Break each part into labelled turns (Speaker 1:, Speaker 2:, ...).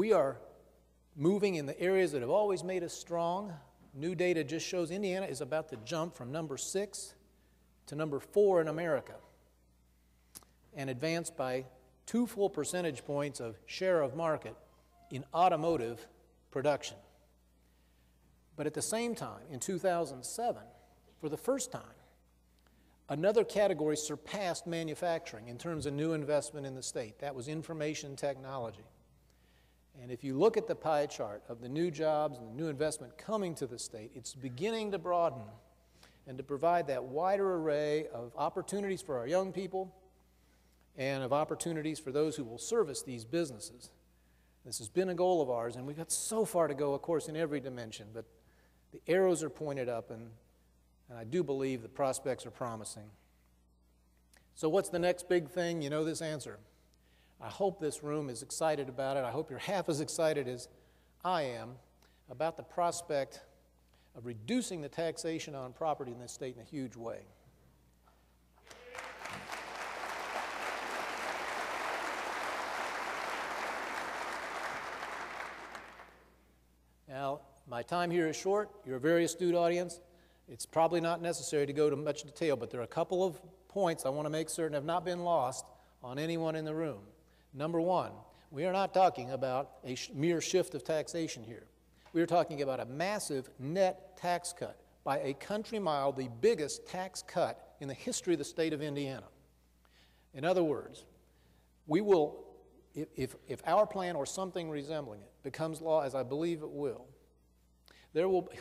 Speaker 1: We are moving in the areas that have always made us strong. New data just shows Indiana is about to jump from number 6 to number 4 in America and advance by 2 full percentage points of share of market in automotive production. But at the same time, in 2007, for the first time, another category surpassed manufacturing in terms of new investment in the state. That was information technology. And if you look at the pie chart of the new jobs and the new investment coming to the state, it's beginning to broaden and to provide that wider array of opportunities for our young people and of opportunities for those who will service these businesses. This has been a goal of ours, and we've got so far to go, of course, in every dimension, but the arrows are pointed up, and I do believe the prospects are promising. So what's the next big thing? You know this answer. I hope this room is excited about it. I hope you're half as excited as I am about the prospect of reducing the taxation on property in this state in a huge way. Now, my time here is short. You're a very astute audience. It's probably not necessary to go to much detail, but there are a couple of points I want to make certain have not been lost on anyone in the room. Number one, we are not talking about a mere shift of taxation here. We are talking about a massive net tax cut, by a country mile, the biggest tax cut in the history of the state of Indiana. In other words, we will, if our plan or something resembling it becomes law, as I believe it will,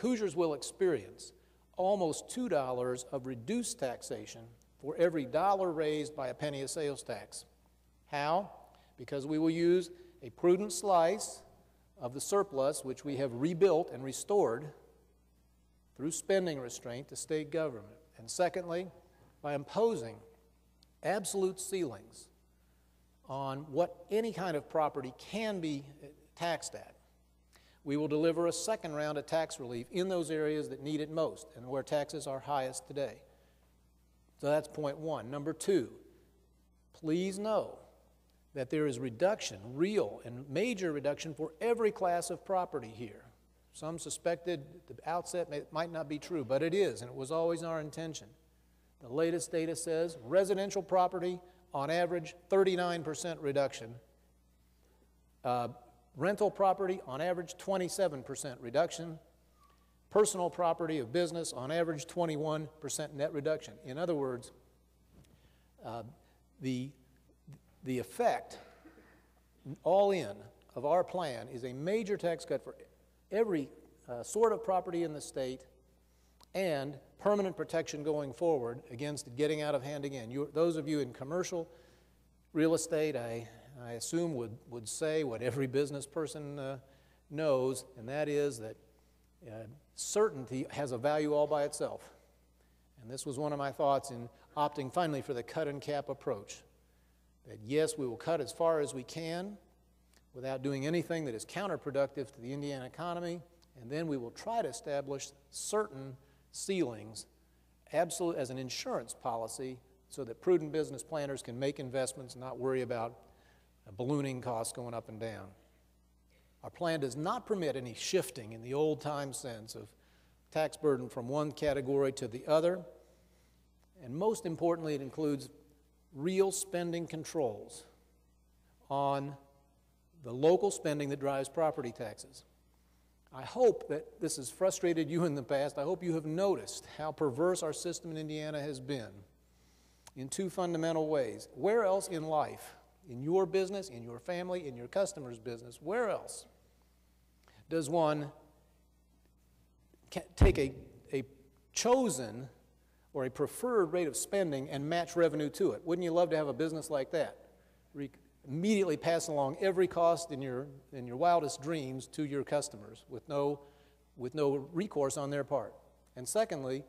Speaker 1: Hoosiers will experience almost $2 of reduced taxation for every dollar raised by a penny of sales tax. How? Because we will use a prudent slice of the surplus, which we have rebuilt and restored through spending restraint to state government. And secondly, by imposing absolute ceilings on what any kind of property can be taxed at, we will deliver a second round of tax relief in those areas that need it most and where taxes are highest today. So that's point one. Number two, please know that there is reduction, real and major reduction for every class of property here. Some suspected at the outset it might not be true, but it is, and it was always our intention. The latest data says residential property, on average, 39% reduction. Rental property, on average, 27% reduction. Personal property of business, on average, 21% net reduction. In other words, the effect, all in, of our plan is a major tax cut for every sort of property in the state and permanent protection going forward against getting out of hand again. Those of you in commercial real estate, I assume would say what every business person knows, and that is that certainty has a value all by itself. And this was one of my thoughts in opting finally for the cut and cap approach. That yes, we will cut as far as we can without doing anything that is counterproductive to the Indiana economy, and then we will try to establish certain ceilings absolute as an insurance policy so that prudent business planners can make investments and not worry about ballooning costs going up and down. Our plan does not permit any shifting in the old-time sense of tax burden from one category to the other, and most importantly, it includes real spending controls on the local spending that drives property taxes. I hope that this has frustrated you in the past. I hope you have noticed how perverse our system in Indiana has been in two fundamental ways. Where else in life, in your business, in your family, in your customer's business, where else does one take a chosen or a preferred rate of spending and match revenue to it? Wouldn't you love to have a business like that? Immediately pass along every cost in your wildest dreams to your customers with no recourse on their part. And secondly,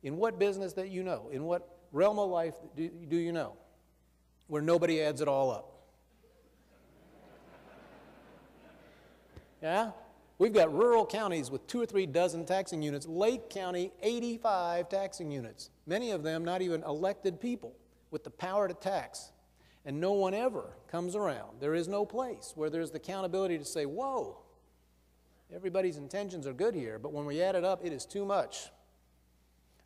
Speaker 1: in what business that you know, in what realm of life do you know, where nobody adds it all up? Yeah? We've got rural counties with 2 or 3 dozen taxing units. Lake County, 85 taxing units. Many of them not even elected people with the power to tax. and no one ever comes around. There is no place where there's the accountability to say, whoa, everybody's intentions are good here, but when we add it up, it is too much.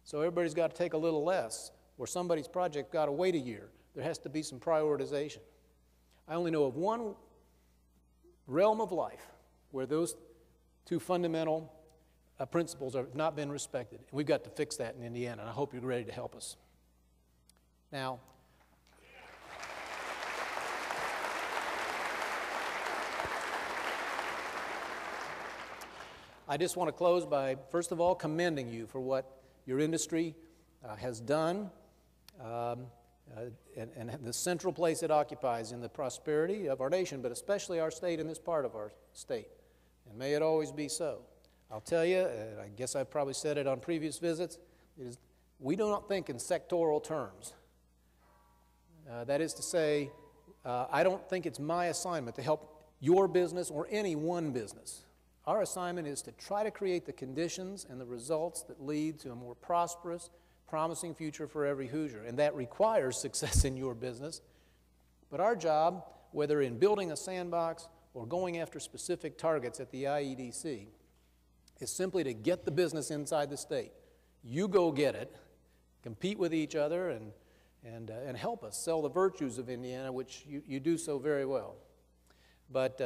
Speaker 1: So everybody's got to take a little less, or somebody's project got to wait a year. There has to be some prioritization. I only know of one realm of life where those two fundamental principles have not been respected, and we've got to fix that in Indiana, and I hope you're ready to help us. Now, I just want to close by, first of all, commending you for what your industry has done and the central place it occupies in the prosperity of our nation, but especially our state and this part of our state. And may it always be so. I'll tell you, and I guess I've probably said it on previous visits, we do not think in sectoral terms. That is to say, I don't think it's my assignment to help your business or any one business. Our assignment is to try to create the conditions and the results that lead to a more prosperous, promising future for every Hoosier, and that requires success in your business. But our job, whether in building a sandbox or going after specific targets at the IEDC, is simply to get the business inside the state. You go get it, compete with each other, and help us sell the virtues of Indiana, which you do so very well. But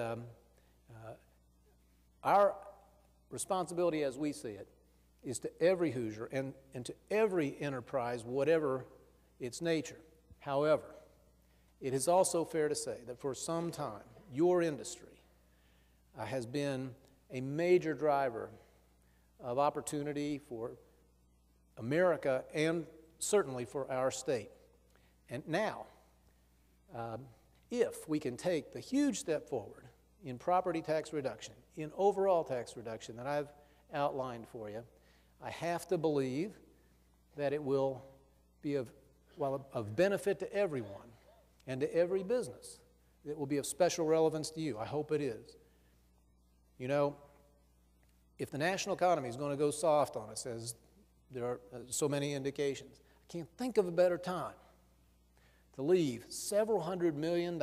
Speaker 1: our responsibility, as we see it, is to every Hoosier and to every enterprise, whatever its nature. However, it is also fair to say that for some time, your industry has been a major driver of opportunity for America and certainly for our state. And now, if we can take the huge step forward in property tax reduction, in overall tax reduction that I've outlined for you, I have to believe that it will be of benefit to everyone and to every business. It will be of special relevance to you. I hope it is. You know, if the national economy is going to go soft on us, as there are so many indications, I can't think of a better time to leave several $100 million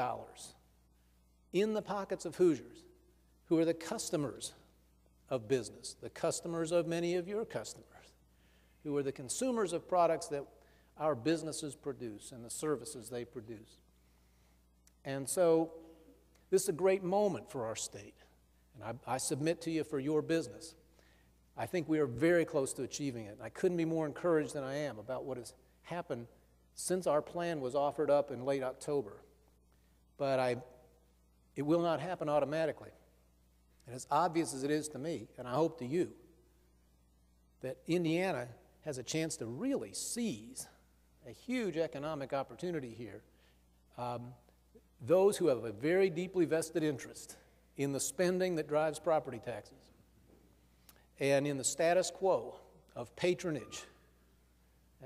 Speaker 1: in the pockets of Hoosiers, who are the customers of business, the customers of many of your customers, who are the consumers of products that our businesses produce and the services they produce. And so this is a great moment for our state, and I submit to you for your business. I think we are very close to achieving it. I couldn't be more encouraged than I am about what has happened since our plan was offered up in late October. But it will not happen automatically. And as obvious as it is to me, and I hope to you, that Indiana has a chance to really seize a huge economic opportunity here. Those who have a very deeply vested interest in the spending that drives property taxes and in the status quo of patronage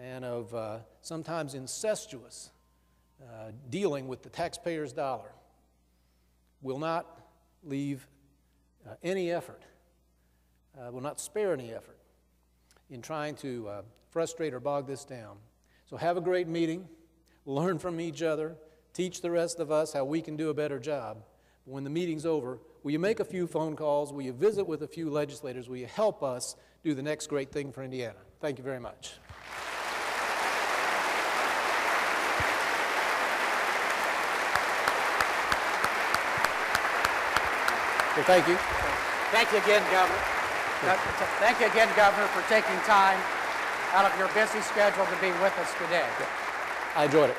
Speaker 1: and of sometimes incestuous dealing with the taxpayer's dollar will not leave any effort, will not spare any effort in trying to frustrate or bog this down. So have a great meeting, learn from each other, teach the rest of us how we can do a better job. But when the meeting's over, will you make a few phone calls? Will you visit with a few legislators? Will you help us do the next great thing for Indiana? Thank you very much. Well, thank you.
Speaker 2: Thank you again, Governor. Thank you again, Governor, for taking time out of your busy schedule to be with us today.
Speaker 1: I enjoyed it.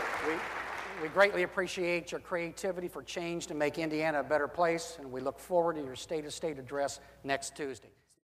Speaker 2: We greatly appreciate your creativity for change to make Indiana a better place, and we look forward to your State of State address next Tuesday.